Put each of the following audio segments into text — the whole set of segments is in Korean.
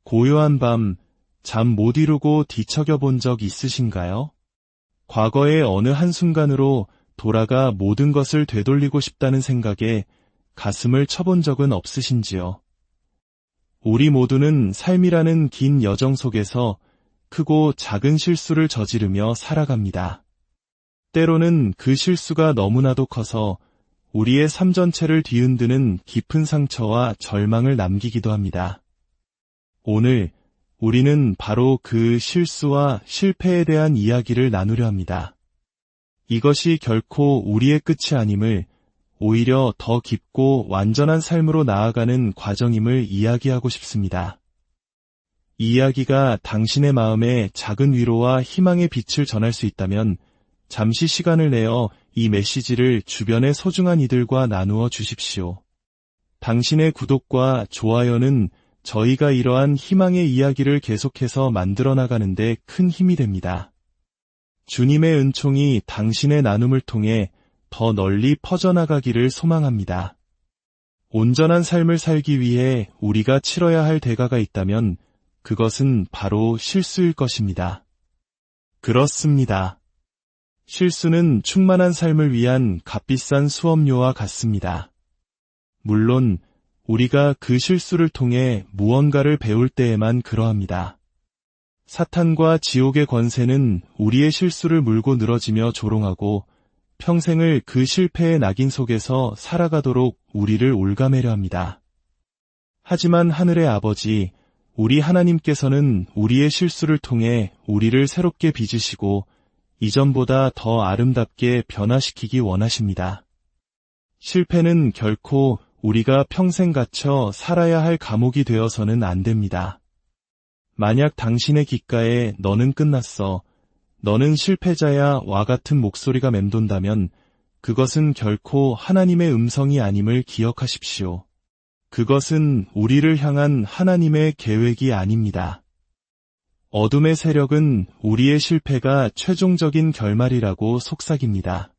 고요한 밤, 잠 못 이루고 뒤척여 본 적 있으신가요? 과거의 어느 한순간으로 돌아가 모든 것을 되돌리고 싶다는 생각에 가슴을 쳐본 적은 없으신지요? 우리 모두는 삶이라는 긴 여정 속에서 크고 작은 실수를 저지르며 살아갑니다. 때로는 그 실수가 너무나도 커서 우리의 삶 전체를 뒤흔드는 깊은 상처와 절망을 남기기도 합니다. 오늘 우리는 바로 그 실수와 실패에 대한 이야기를 나누려 합니다. 이것이 결코 우리의 끝이 아님을, 오히려 더 깊고 완전한 삶으로 나아가는 과정임을 이야기하고 싶습니다. 이 이야기가 당신의 마음에 작은 위로와 희망의 빛을 전할 수 있다면 잠시 시간을 내어 이 메시지를 주변의 소중한 이들과 나누어 주십시오. 당신의 구독과 좋아요는 저희가 이러한 희망의 이야기를 계속해서 만들어 나가는데 큰 힘이 됩니다. 주님의 은총이 당신의 나눔을 통해 더 널리 퍼져나가기를 소망합니다. 온전한 삶을 살기 위해 우리가 치러야 할 대가가 있다면 그것은 바로 실수일 것입니다. 그렇습니다. 실수는 충만한 삶을 위한 값비싼 수업료와 같습니다. 물론 우리가 그 실수를 통해 무언가를 배울 때에만 그러합니다. 사탄과 지옥의 권세는 우리의 실수를 물고 늘어지며 조롱하고 평생을 그 실패의 낙인 속에서 살아가도록 우리를 올가매려 합니다. 하지만 하늘의 아버지, 우리 하나님께서는 우리의 실수를 통해 우리를 새롭게 빚으시고 이전보다 더 아름답게 변화시키기 원하십니다. 실패는 결코 우리가 평생 갇혀 살아야 할 감옥이 되어서는 안 됩니다. 만약 당신의 귓가에 너는 끝났어, 너는 실패자야 와 같은 목소리가 맴돈다면 그것은 결코 하나님의 음성이 아님을 기억하십시오. 그것은 우리를 향한 하나님의 계획이 아닙니다. 어둠의 세력은 우리의 실패가 최종적인 결말이라고 속삭입니다.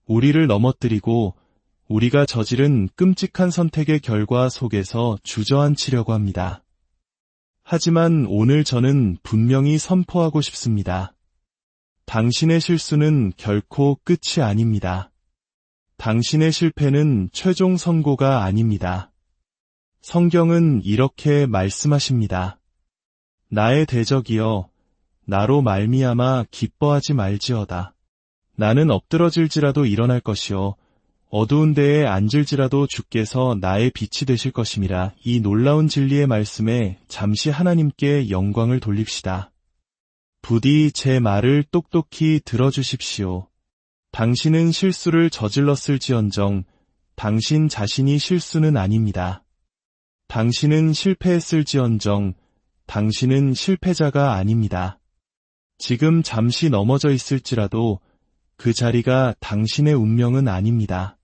우리를 넘어뜨리고 우리가 저지른 끔찍한 선택의 결과 속에서 주저앉히려고 합니다. 하지만 오늘 저는 분명히 선포하고 싶습니다. 당신의 실수는 결코 끝이 아닙니다. 당신의 실패는 최종 선고가 아닙니다. 성경은 이렇게 말씀하십니다. 나의 대적이여, 나로 말미암아 기뻐하지 말지어다. 나는 엎드러질지라도 일어날 것이요, 어두운 데에 앉을지라도 주께서 나의 빛이 되실 것임이라. 이 놀라운 진리의 말씀에 잠시 하나님께 영광을 돌립시다. 부디 제 말을 똑똑히 들어주십시오. 당신은 실수를 저질렀을지언정 당신 자신이 실수는 아닙니다. 당신은 실패했을지언정 당신은 실패자가 아닙니다. 지금 잠시 넘어져 있을지라도 그 자리가 당신의 운명은 아닙니다.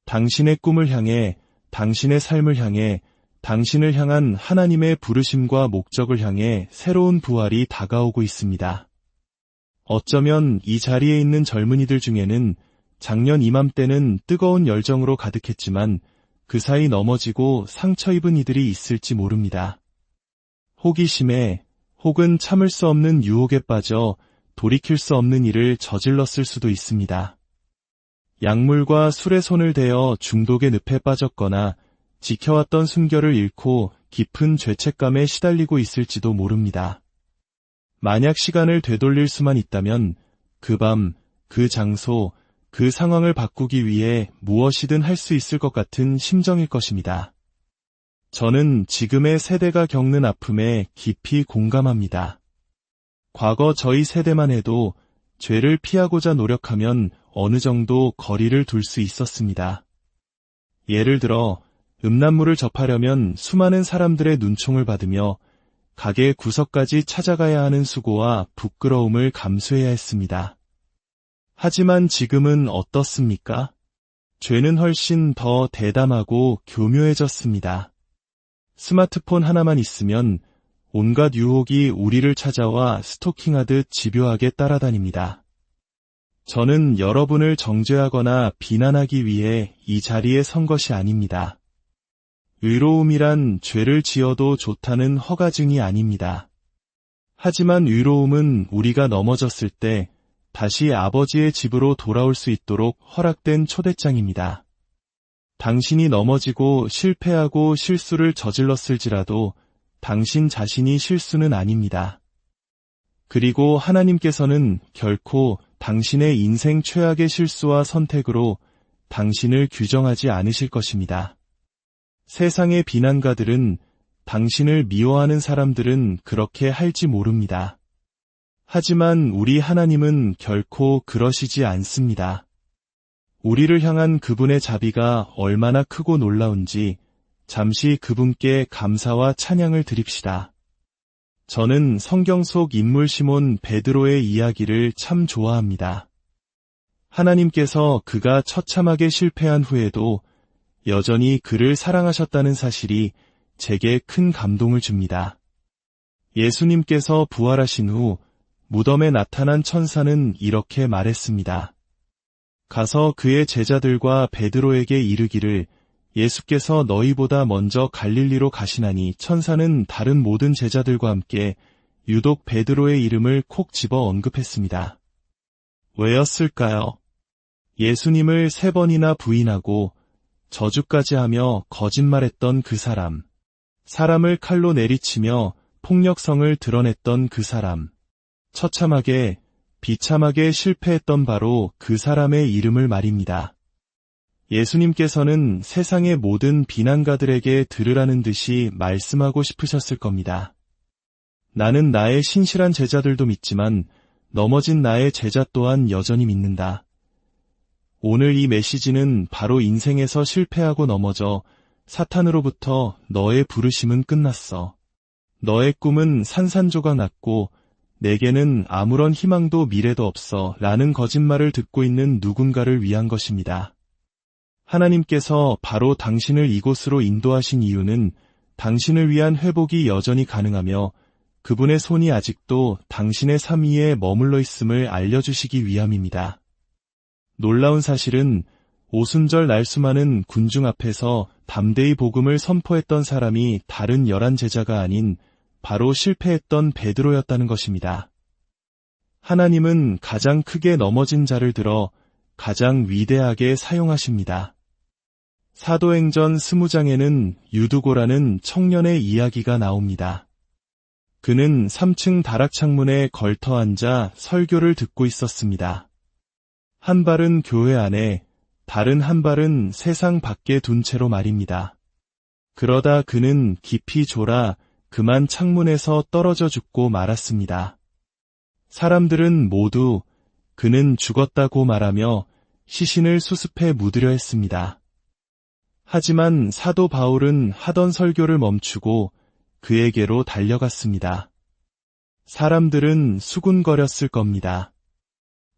당신의 꿈을 향해, 당신의 삶을 향해, 당신을 향한 하나님의 부르심과 목적을 향해 새로운 부활이 다가오고 있습니다. 어쩌면 이 자리에 있는 젊은이들 중에는 작년 이맘때는 뜨거운 열정으로 가득했지만 그 사이 넘어지고 상처 입은 이들이 있을지 모릅니다. 호기심에 혹은 참을 수 없는 유혹에 빠져 돌이킬 수 없는 일을 저질렀을 수도 있습니다. 약물과 술에 손을 대어 중독의 늪에 빠졌거나 지켜왔던 순결을 잃고 깊은 죄책감에 시달리고 있을지도 모릅니다. 만약 시간을 되돌릴 수만 있다면 그 밤, 그 장소, 그 상황을 바꾸기 위해 무엇이든 할 수 있을 것 같은 심정일 것입니다. 저는 지금의 세대가 겪는 아픔에 깊이 공감합니다. 과거 저희 세대만 해도 죄를 피하고자 노력하면 어느 정도 거리를 둘 수 있었습니다. 예를 들어 음란물을 접하려면 수많은 사람들의 눈총을 받으며 가게 구석까지 찾아가야 하는 수고와 부끄러움을 감수해야 했습니다. 하지만 지금은 어떻습니까? 죄는 훨씬 더 대담하고 교묘해졌습니다. 스마트폰 하나만 있으면 온갖 유혹이 우리를 찾아와 스토킹하듯 집요하게 따라다닙니다. 저는 여러분을 정죄하거나 비난하기 위해 이 자리에 선 것이 아닙니다. 의로움이란 죄를 지어도 좋다는 허가증이 아닙니다. 하지만 의로움은 우리가 넘어졌을 때 다시 아버지의 집으로 돌아올 수 있도록 허락된 초대장입니다. 당신이 넘어지고 실패하고 실수를 저질렀을지라도 당신 자신이 실수는 아닙니다. 그리고 하나님께서는 결코 당신의 인생 최악의 실수와 선택으로 당신을 규정하지 않으실 것입니다. 세상의 비난가들은, 당신을 미워하는 사람들은 그렇게 할지 모릅니다. 하지만 우리 하나님은 결코 그러시지 않습니다. 우리를 향한 그분의 자비가 얼마나 크고 놀라운지 잠시 그분께 감사와 찬양을 드립시다. 저는 성경 속 인물 시몬 베드로의 이야기를 참 좋아합니다. 하나님께서 그가 처참하게 실패한 후에도 여전히 그를 사랑하셨다는 사실이 제게 큰 감동을 줍니다. 예수님께서 부활하신 후 무덤에 나타난 천사는 이렇게 말했습니다. 가서 그의 제자들과 베드로에게 이르기를 예수께서 너희보다 먼저 갈릴리로 가시나니. 천사는 다른 모든 제자들과 함께 유독 베드로의 이름을 콕 집어 언급했습니다. 왜였을까요? 예수님을 3번이나 부인하고 저주까지 하며 거짓말했던 그 사람, 사람을 칼로 내리치며 폭력성을 드러냈던 그 사람, 처참하게, 비참하게 실패했던 바로 그 사람의 이름을 말입니다. 예수님께서는 세상의 모든 비난가들에게 들으라는 듯이 말씀하고 싶으셨을 겁니다. 나는 나의 신실한 제자들도 믿지만 넘어진 나의 제자 또한 여전히 믿는다. 오늘 이 메시지는 바로 인생에서 실패하고 넘어져 사탄으로부터 너의 부르심은 끝났어. 너의 꿈은 산산조각 났고 내게는 아무런 희망도 미래도 없어 라는 거짓말을 듣고 있는 누군가를 위한 것입니다. 하나님께서 바로 당신을 이곳으로 인도하신 이유는 당신을 위한 회복이 여전히 가능하며 그분의 손이 아직도 당신의 삶 위에 머물러 있음을 알려주시기 위함입니다. 놀라운 사실은 오순절 날수많은 군중 앞에서 담대히 복음을 선포했던 사람이 다른 11 제자가 아닌 바로 실패했던 베드로였다는 것입니다. 하나님은 가장 크게 넘어진 자를 들어 가장 위대하게 사용하십니다. 사도행전 20장에는 유두고라는 청년의 이야기가 나옵니다. 그는 3층 다락창문에 걸터 앉아 설교를 듣고 있었습니다. 한 발은 교회 안에, 다른 한 발은 세상 밖에 둔 채로 말입니다. 그러다 그는 깊이 졸아 그만 창문에서 떨어져 죽고 말았습니다. 사람들은 모두 그는 죽었다고 말하며 시신을 수습해 묻으려 했습니다. 하지만 사도 바울은 하던 설교를 멈추고 그에게로 달려갔습니다. 사람들은 수군거렸을 겁니다.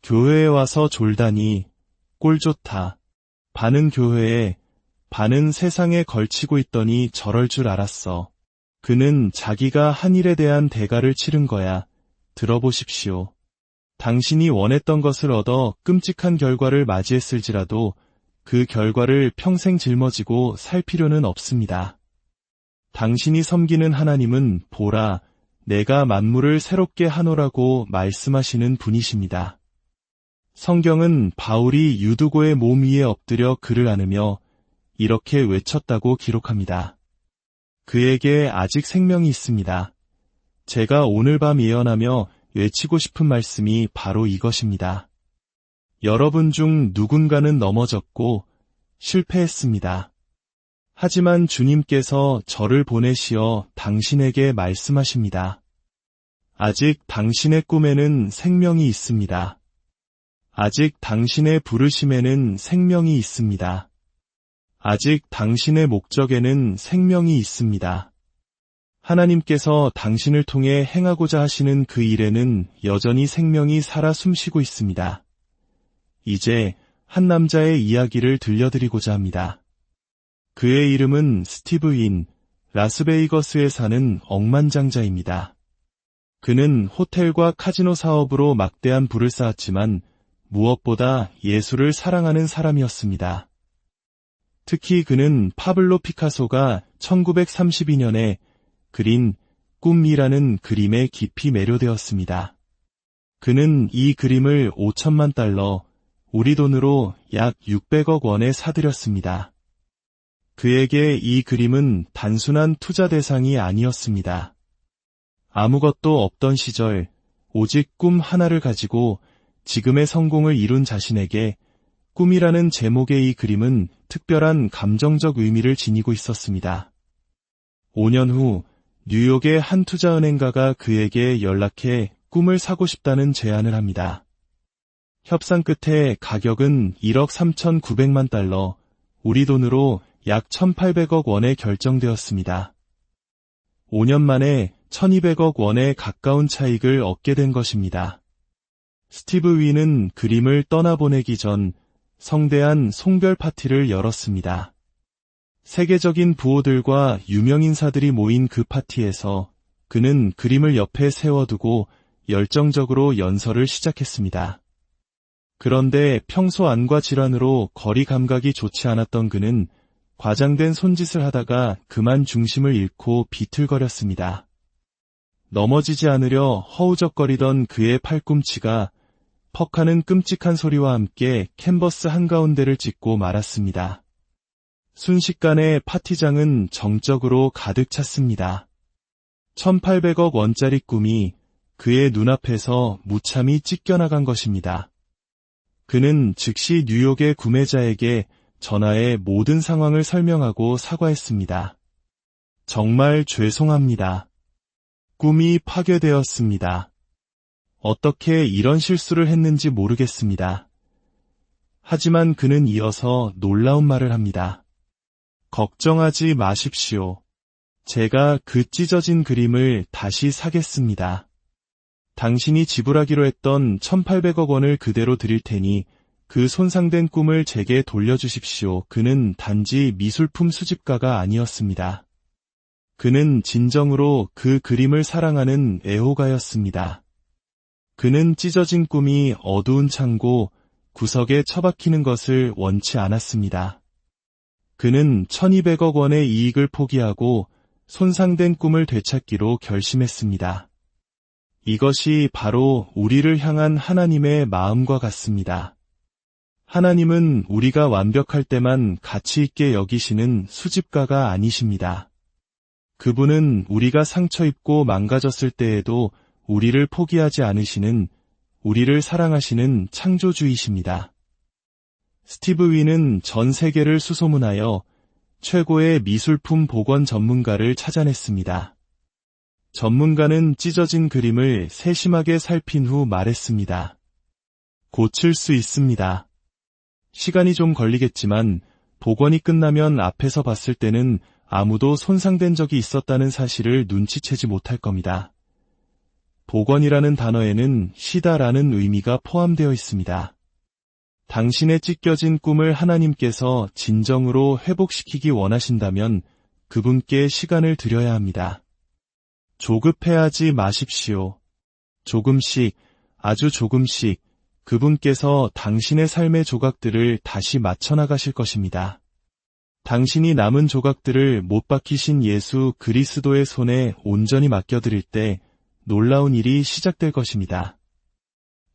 교회에 와서 졸다니 꼴 좋다. 반은 교회에, 반은 세상에 걸치고 있더니 저럴 줄 알았어. 그는 자기가 한 일에 대한 대가를 치른 거야. 들어보십시오. 당신이 원했던 것을 얻어 끔찍한 결과를 맞이했을지라도 그 결과를 평생 짊어지고 살 필요는 없습니다. 당신이 섬기는 하나님은 보라, 내가 만물을 새롭게 하노라고 말씀하시는 분이십니다. 성경은 바울이 유두고의 몸 위에 엎드려 그를 안으며 이렇게 외쳤다고 기록합니다. 그에게 아직 생명이 있습니다. 제가 오늘 밤 예언하며 외치고 싶은 말씀이 바로 이것입니다. 여러분 중 누군가는 넘어졌고 실패했습니다. 하지만 주님께서 저를 보내시어 당신에게 말씀하십니다. 아직 당신의 꿈에는 생명이 있습니다. 아직 당신의 부르심에는 생명이 있습니다. 아직 당신의 목적에는 생명이 있습니다. 하나님께서 당신을 통해 행하고자 하시는 그 일에는 여전히 생명이 살아 숨쉬고 있습니다. 이제 한 남자의 이야기를 들려드리고자 합니다. 그의 이름은 스티브 인, 라스베이거스에 사는 억만장자입니다. 그는 호텔과 카지노 사업으로 막대한 부를 쌓았지만 무엇보다 예수를 사랑하는 사람이었습니다. 특히 그는 파블로 피카소가 1932년에 그린 꿈이라는 그림에 깊이 매료되었습니다. 그는 이 그림을 5천만 달러, 우리 돈으로 약 600억 원에 사들였습니다. 그에게 이 그림은 단순한 투자 대상이 아니었습니다. 아무것도 없던 시절, 오직 꿈 하나를 가지고 지금의 성공을 이룬 자신에게 꿈이라는 제목의 이 그림은 특별한 감정적 의미를 지니고 있었습니다. 5년 후 뉴욕의 한 투자은행가가 그에게 연락해 꿈을 사고 싶다는 제안을 합니다. 협상 끝에 가격은 1억 3,900만 달러, 우리 돈으로 약 1,800억 원에 결정되었습니다. 5년 만에 1,200억 원에 가까운 차익을 얻게 된 것입니다. 스티브 위는 그림을 떠나보내기 전 성대한 송별 파티를 열었습니다. 세계적인 부호들과 유명인사들이 모인 그 파티에서 그는 그림을 옆에 세워두고 열정적으로 연설을 시작했습니다. 그런데 평소 안과 질환으로 거리 감각이 좋지 않았던 그는 과장된 손짓을 하다가 그만 중심을 잃고 비틀거렸습니다. 넘어지지 않으려 허우적거리던 그의 팔꿈치가 퍽하는 끔찍한 소리와 함께 캔버스 한가운데를 찍고 말았습니다. 순식간에 파티장은 정적으로 가득 찼습니다. 1,800억 원짜리 꿈이 그의 눈앞에서 무참히 찢겨나간 것입니다. 그는 즉시 뉴욕의 구매자에게 전화해 모든 상황을 설명하고 사과했습니다. 정말 죄송합니다. 꿈이 파괴되었습니다. 어떻게 이런 실수를 했는지 모르겠습니다. 하지만 그는 이어서 놀라운 말을 합니다. 걱정하지 마십시오. 제가 그 찢어진 그림을 다시 사겠습니다. 당신이 지불하기로 했던 1,800억 원을 그대로 드릴 테니 그 손상된 꿈을 제게 돌려주십시오. 그는 단지 미술품 수집가가 아니었습니다. 그는 진정으로 그 그림을 사랑하는 애호가였습니다. 그는 찢어진 꿈이 어두운 창고, 구석에 처박히는 것을 원치 않았습니다. 그는 1,200억 원의 이익을 포기하고 손상된 꿈을 되찾기로 결심했습니다. 이것이 바로 우리를 향한 하나님의 마음과 같습니다. 하나님은 우리가 완벽할 때만 가치 있게 여기시는 수집가가 아니십니다. 그분은 우리가 상처 입고 망가졌을 때에도 우리를 포기하지 않으시는, 우리를 사랑하시는 창조주이십니다. 스티브 위는 전 세계를 수소문하여 최고의 미술품 복원 전문가를 찾아냈습니다. 전문가는 찢어진 그림을 세심하게 살핀 후 말했습니다. 고칠 수 있습니다. 시간이 좀 걸리겠지만 복원이 끝나면 앞에서 봤을 때는 아무도 손상된 적이 있었다는 사실을 눈치채지 못할 겁니다. 복원이라는 단어에는 시다라는 의미가 포함되어 있습니다. 당신의 찢겨진 꿈을 하나님께서 진정으로 회복시키기 원하신다면 그분께 시간을 드려야 합니다. 조급해하지 마십시오. 조금씩, 아주 조금씩 그분께서 당신의 삶의 조각들을 다시 맞춰나가실 것입니다. 당신이 남은 조각들을 못 박히신 예수 그리스도의 손에 온전히 맡겨드릴 때 놀라운 일이 시작될 것입니다.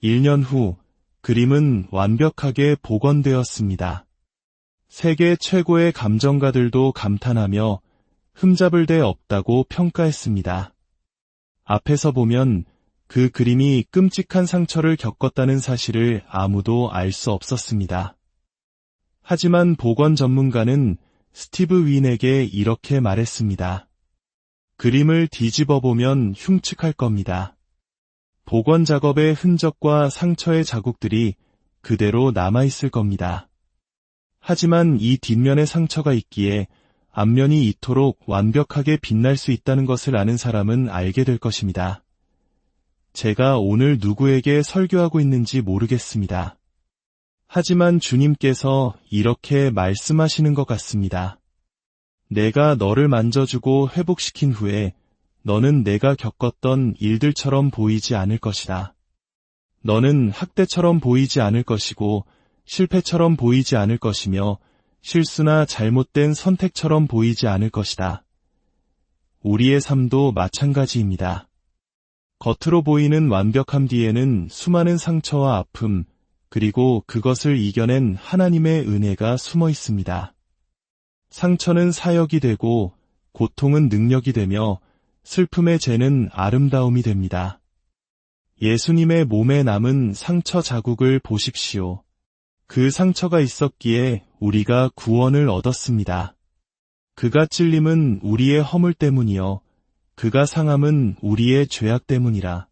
1년 후 그림은 완벽하게 복원되었습니다. 세계 최고의 감정가들도 감탄하며 흠잡을 데 없다고 평가했습니다. 앞에서 보면 그 그림이 끔찍한 상처를 겪었다는 사실을 아무도 알 수 없었습니다. 하지만 복원 전문가는 스티브 윈에게 이렇게 말했습니다. 그림을 뒤집어 보면 흉측할 겁니다. 복원 작업의 흔적과 상처의 자국들이 그대로 남아있을 겁니다. 하지만 이 뒷면에 상처가 있기에 앞면이 이토록 완벽하게 빛날 수 있다는 것을 아는 사람은 알게 될 것입니다. 제가 오늘 누구에게 설교하고 있는지 모르겠습니다. 하지만 주님께서 이렇게 말씀하시는 것 같습니다. 내가 너를 만져주고 회복시킨 후에 너는 내가 겪었던 일들처럼 보이지 않을 것이다. 너는 학대처럼 보이지 않을 것이고 실패처럼 보이지 않을 것이며 실수나 잘못된 선택처럼 보이지 않을 것이다. 우리의 삶도 마찬가지입니다. 겉으로 보이는 완벽함 뒤에는 수많은 상처와 아픔, 그리고 그것을 이겨낸 하나님의 은혜가 숨어 있습니다. 상처는 사역이 되고, 고통은 능력이 되며, 슬픔의 죄는 아름다움이 됩니다. 예수님의 몸에 남은 상처 자국을 보십시오. 그 상처가 있었기에 우리가 구원을 얻었습니다. 그가 찔림은 우리의 허물 때문이요. 그가 상함은 우리의 죄악 때문이라.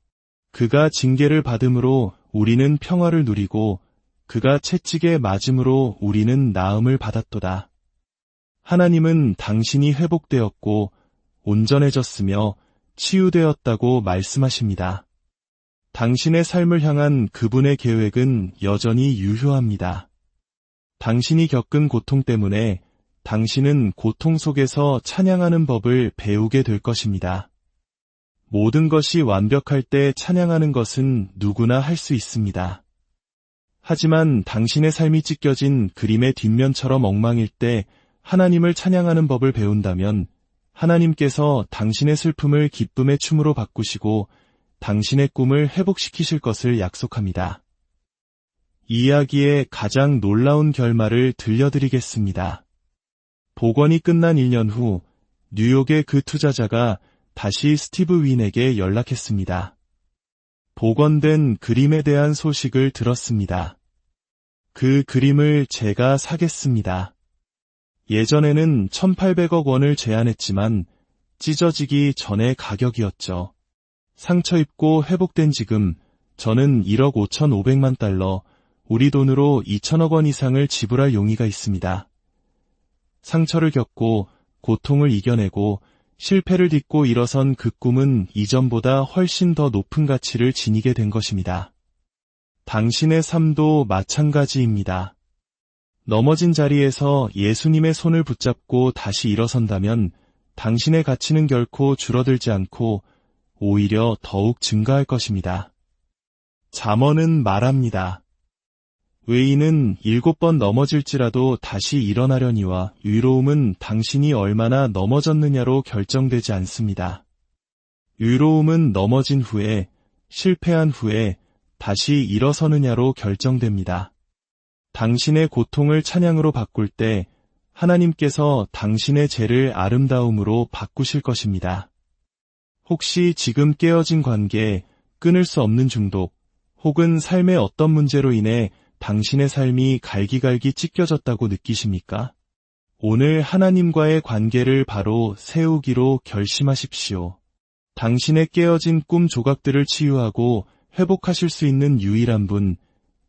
그가 징계를 받음으로 우리는 평화를 누리고 그가 채찍에 맞음으로 우리는 나음을 받았도다. 하나님은 당신이 회복되었고 온전해졌으며 치유되었다고 말씀하십니다. 당신의 삶을 향한 그분의 계획은 여전히 유효합니다. 당신이 겪은 고통 때문에 당신은 고통 속에서 찬양하는 법을 배우게 될 것입니다. 모든 것이 완벽할 때 찬양하는 것은 누구나 할 수 있습니다. 하지만 당신의 삶이 찢겨진 그림의 뒷면처럼 엉망일 때 하나님을 찬양하는 법을 배운다면 하나님께서 당신의 슬픔을 기쁨의 춤으로 바꾸시고 당신의 꿈을 회복시키실 것을 약속합니다. 이 이야기의 가장 놀라운 결말을 들려드리겠습니다. 복원이 끝난 1년 후 뉴욕의 그 투자자가 다시 스티브 윈에게 연락했습니다. 복원된 그림에 대한 소식을 들었습니다. 그 그림을 제가 사겠습니다. 예전에는 1,800억 원을 제안했지만 찢어지기 전의 가격이었죠. 상처 입고 회복된 지금 저는 1억 5,500만 달러, 우리 돈으로 2천억 원 이상을 지불할 용의가 있습니다. 상처를 겪고 고통을 이겨내고 실패를 딛고 일어선 그 꿈은 이전보다 훨씬 더 높은 가치를 지니게 된 것입니다. 당신의 삶도 마찬가지입니다. 넘어진 자리에서 예수님의 손을 붙잡고 다시 일어선다면 당신의 가치는 결코 줄어들지 않고 오히려 더욱 증가할 것입니다. 잠언은 말합니다. 의인은 7번 넘어질지라도 다시 일어나려니와 의로움은 당신이 얼마나 넘어졌느냐로 결정되지 않습니다. 의로움은 넘어진 후에, 실패한 후에 다시 일어서느냐로 결정됩니다. 당신의 고통을 찬양으로 바꿀 때 하나님께서 당신의 죄를 아름다움으로 바꾸실 것입니다. 혹시 지금 깨어진 관계, 끊을 수 없는 중독, 혹은 삶의 어떤 문제로 인해 당신의 삶이 갈기갈기 찢겨졌다고 느끼십니까? 오늘 하나님과의 관계를 바로 세우기로 결심하십시오. 당신의 깨어진 꿈 조각들을 치유하고 회복하실 수 있는 유일한 분,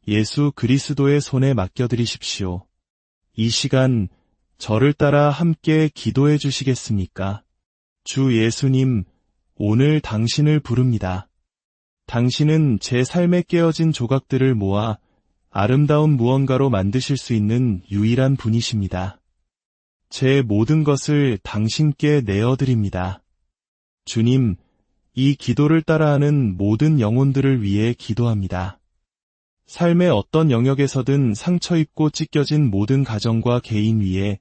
예수 그리스도의 손에 맡겨드리십시오. 이 시간 저를 따라 함께 기도해 주시겠습니까? 주 예수님, 오늘 당신을 부릅니다. 당신은 제 삶에 깨어진 조각들을 모아 아름다운 무언가로 만드실 수 있는 유일한 분이십니다. 제 모든 것을 당신께 내어드립니다. 주님, 이 기도를 따라하는 모든 영혼들을 위해 기도합니다. 삶의 어떤 영역에서든 상처 입고 찢겨진 모든 가정과 개인 위에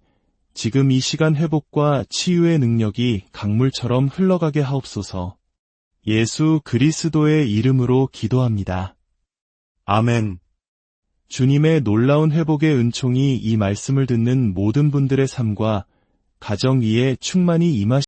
지금 이 시간 회복과 치유의 능력이 강물처럼 흘러가게 하옵소서. 예수 그리스도의 이름으로 기도합니다. 아멘. 주님의 놀라운 회복의 은총이 이 말씀을 듣는 모든 분들의 삶과 가정 위에 충만히 임하시옵소서.